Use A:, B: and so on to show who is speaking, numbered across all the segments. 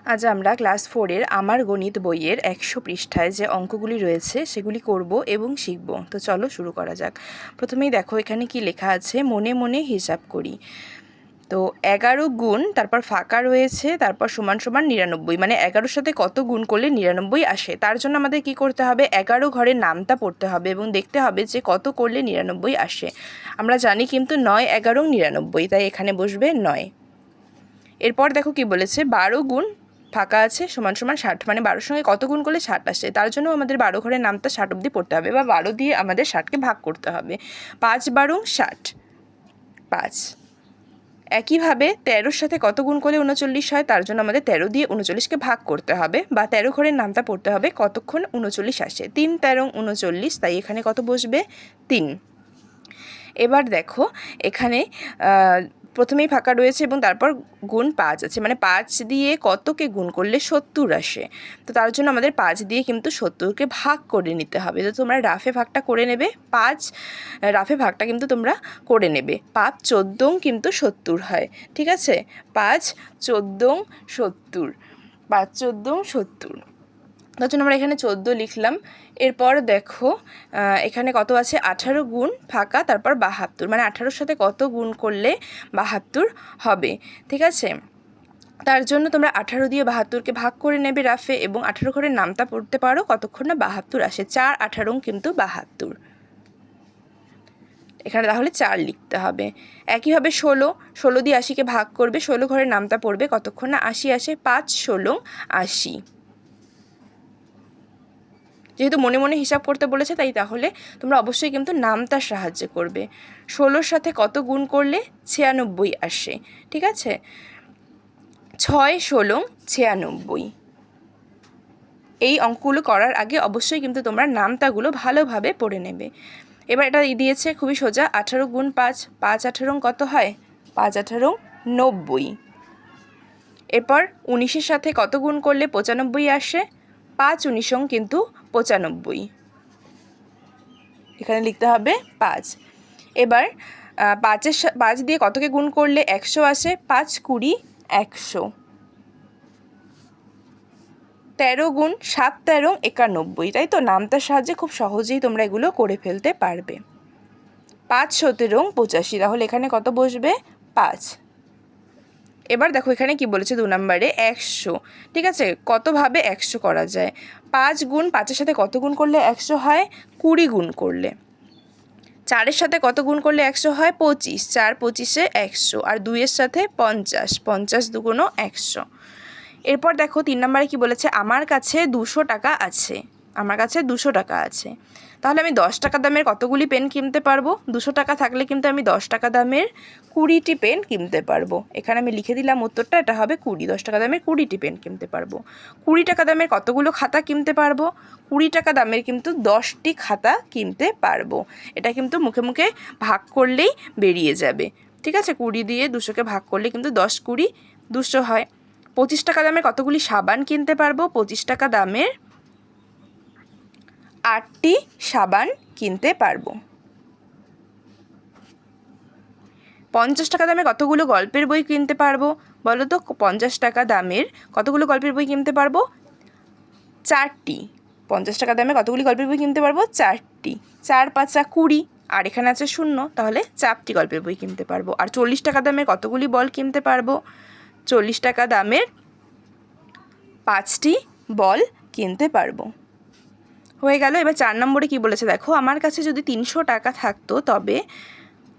A: আজ আমরা ক্লাস 4-এর আমার গণিত বইয়ের 100 পৃষ্ঠায় যে অঙ্কগুলি রয়েছে সেগুলি করব এবং শিখব। তো চলো শুরু করা যাক। প্রথমেই দেখো এখানে কি লেখা আছে, মনে মনে হিসাব করি। তো 11 গুণ, তারপর ফাঁকা রয়েছে, তারপর সমান সমান 99, মানে 11-র সাথে কত গুণ করলে 99 আসে। তার জন্য আমাদের কি করতে হবে, 11 ঘরের নামটা পড়তে হবে এবং দেখতে হবে যে কত করলে 99 আসে। আমরা জানি কিন্তু 9, 11, 99, তাই এখানে বসবে 9। এরপর দেখো কি বলেছে, 12 গুণ ফাঁকা আছে সমান সমান 60, মানে 12-র সঙ্গে কত গুণ করলে 60 আসে। তার জন্য আমাদের 12 ঘরের নামটা 60 অবধি পড়তে হবে, বা 12 দিয়ে আমাদের 60কে ভাগ করতে হবে। 5 12 60, 5। একইভাবে 13-র সাথে কত গুণ করলে 39 হয়, তার জন্য আমাদের 13 দিয়ে 39কে ভাগ করতে হবে, বা 13 ঘরের নামটা পড়তে হবে কতক্ষণ 39 আসে। 3 13 39, তাই এখানে কত বসবে, 3। এবার দেখো এখানে প্রথমেই ফাঁকা রয়েছে এবং তারপর গুণ 5 আছে, মানে 5 দিয়ে কতকে গুণ করলে 70 আসে। তো তার জন্য আমাদের 5 দিয়ে কিন্তু 70কে ভাগ করে নিতে হবে। তো তোমরা রাফে ভাগটা করে নেবে, 5 রাফে ভাগটা কিন্তু তোমরা করে নেবে। 5 14 কিন্তু 70 হয়, ঠিক আছে। 5 14 70, 5 14 70। তার জন্য আমরা এখানে 14 লিখলাম। এরপর দেখো এখানে কত আছে, 18 গুণ ফাঁকা তারপর 72, মানে 18-র সাথে কত গুণ করলে 72 হবে, ঠিক আছে। তার জন্য তোমরা 18 দিয়ে 72কে ভাগ করে নেবে রাফে, এবং 18 ঘরের নামটা পড়তে পারো কতক্ষণ না 72 আসে। 4 18 কিন্তু 72, এখানে তাহলে 4 লিখতে হবে। একইভাবে 16 দিয়ে 80কে ভাগ করবে, 16 ঘরের নামটা পড়বে কতক্ষণ না 80 আসে। 5 16 80। যেহেতু মনে মনে হিসাব করতে বলেছে, তাই তাহলে তোমরা অবশ্যই কিন্তু নামতার সাহায্যে করবে। 16-র সাথে কত গুণ করলে 96 আসে, ঠিক আছে। 6 16 96। এই অঙ্কগুলো করার আগে অবশ্যই কিন্তু তোমরা নামতাগুলো ভালোভাবে পড়ে নেবে। এবার এটা দিয়েছে খুবই সোজা, 18 গুণ 5, 5 18 কত হয়, 5 18 90। এরপর 19-এর সাথে কত গুণ করলে 95 আসে, 5 19 কিন্তু 95, এখানে লিখতে হবে 5। এবার 5 দিয়ে কতকে গুণ করলে 100 আসে, 5 20 100। 13 গুণ 7 13 91, তাই তো। নামতার সাহায্যে খুব সহজেই তোমরা এগুলো করে ফেলতে পারবে। 5 17 85, তাহলে এখানে কত বসবে, 5। এবার দেখো এখানে কি বলেছে 2 নম্বরে 100, ঠিক আছে। কতভাবে 100 করা যায়, 5 গুণ 5-এর সাথে কত গুণ করলে 100 হয়, 20 গুণ করলে। 4-এর সাথে কত গুণ করলে 100 হয়, 25, 4 25-এ 100, আর 2-এর সাথে 50, 50 2 100। এরপর দেখো 3 নম্বরে কি বলেছে, আমার কাছে 200 টাকা আছে, আমার কাছে 200 টাকা আছে। তাহলে আমি 10 টাকা দামের কতগুলি পেন কিনতে পারবো, 200 টাকা থাকলে কিন্তু আমি 10 টাকা দামের 20টি পেন কিনতে পারবো। এখানে আমি লিখে দিলাম উত্তরটা, এটা হবে 20, 10 টাকা দামের 20টি পেন কিনতে পারবো। 20 টাকা দামের কতগুলো খাতা কিনতে পারবো, 20 টাকা দামের কিন্তু 10টি খাতা কিনতে পারবো। এটা কিন্তু মুখে মুখে ভাগ করলেই বেরিয়ে যাবে, ঠিক আছে। 20 দিয়ে 200কে ভাগ করলে কিন্তু 10 20 200 হয়। 25 টাকা দামের কতগুলি সাবান কিনতে পারবো, 25 টাকা দামের 8টি সাবান কিনতে পারবো। 50 টাকা দামের কতগুলো গল্পের বই কিনতে পারবো, বলো তো। 50 টাকা দামের কতগুলো গল্পের বই কিনতে পারবো, 4টি। 50 টাকা দামে কতগুলি গল্পের বই কিনতে পারবো, 4টি। 4 5 20, আর এখানে আছে 0, তাহলে 4টি গল্পের বই কিনতে পারবো। আর 40 টাকা দামের কতগুলি বল কিনতে পারবো, 40 টাকা দামের 5টি বল কিনতে পারবো। হয়ে গেল। এবার 4 নম্বরে কি বলেছে দেখো, আমার কাছে যদি 300 টাকা থাকতো তবে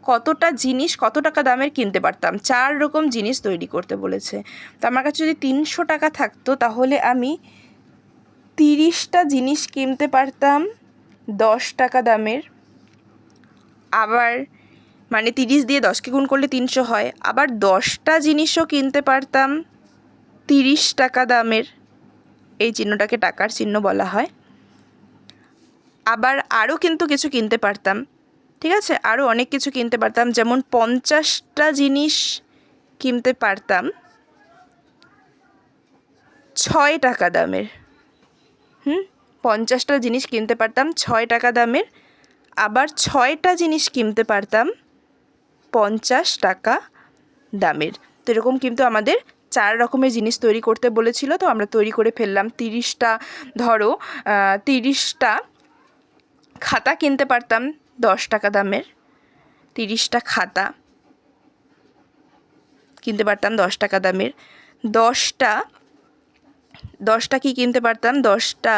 A: কতটা জিনিস কত টাকা দামের কিনতে পারতাম। 4 রকম জিনিস তৈরি করতে বলেছে। তো আমার কাছে যদি 300 টাকা থাকতো তাহলে আমি 30টা জিনিস কিনতে পারতাম 10 টাকা দামের। আবার মানে 30 দিয়ে 10কে গুণ করলে 300 হয়। আবার 10টা জিনিসও কিনতে পারতাম 30 টাকা দামের, এই চিহ্নটাকে টাকার চিহ্ন বলা হয়। আবার আরও কিন্তু কিছু কিনতে পারতাম, ঠিক আছে। আরও অনেক কিছু কিনতে পারতাম, যেমন 50টা জিনিস কিনতে পারতাম 6 টাকা দামের। 50টা জিনিস কিনতে পারতাম 6 টাকা দামের। আবার 6টা জিনিস কিনতে পারতাম 50 টাকা দামের। তো এরকম কিন্তু আমাদের 4 রকমের জিনিস তৈরি করতে বলেছিল, তো আমরা তৈরি করে ফেললাম। 30টা ধরো 30টা খাতা কিনতে পারতাম 10 টাকা দামের। 30টা খাতা কিনতে পারতাম 10 টাকা দামের। 10টা কি কিনতে পারতাম? 10টা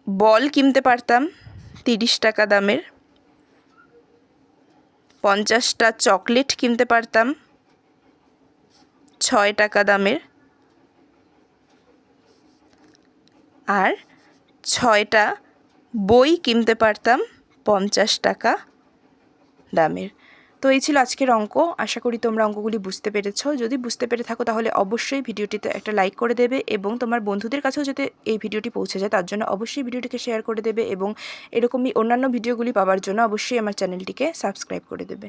A: বল কিনতে পারতাম 30 টাকা দামের। 50টা চকলেট কিনতে পারতাম 6 টাকা দামের। আর 6টা বই কিনতে পারতাম 50 টাকা দামের। তো এই ছিল আজকের অঙ্ক। আশা করি তোমরা অঙ্কগুলি বুঝতে পেরেছো। যদি বুঝতে পেরে থাকো তাহলে অবশ্যই ভিডিওটিতে একটা লাইক করে দেবে এবং তোমার বন্ধুদের কাছেও যাতে এই ভিডিওটি পৌঁছে যায় তার জন্য অবশ্যই ভিডিওটিকে শেয়ার করে দেবে এবং এরকমই অন্যান্য ভিডিওগুলি পাওয়ার জন্য অবশ্যই আমার চ্যানেলটিকে সাবস্ক্রাইব করে দেবে।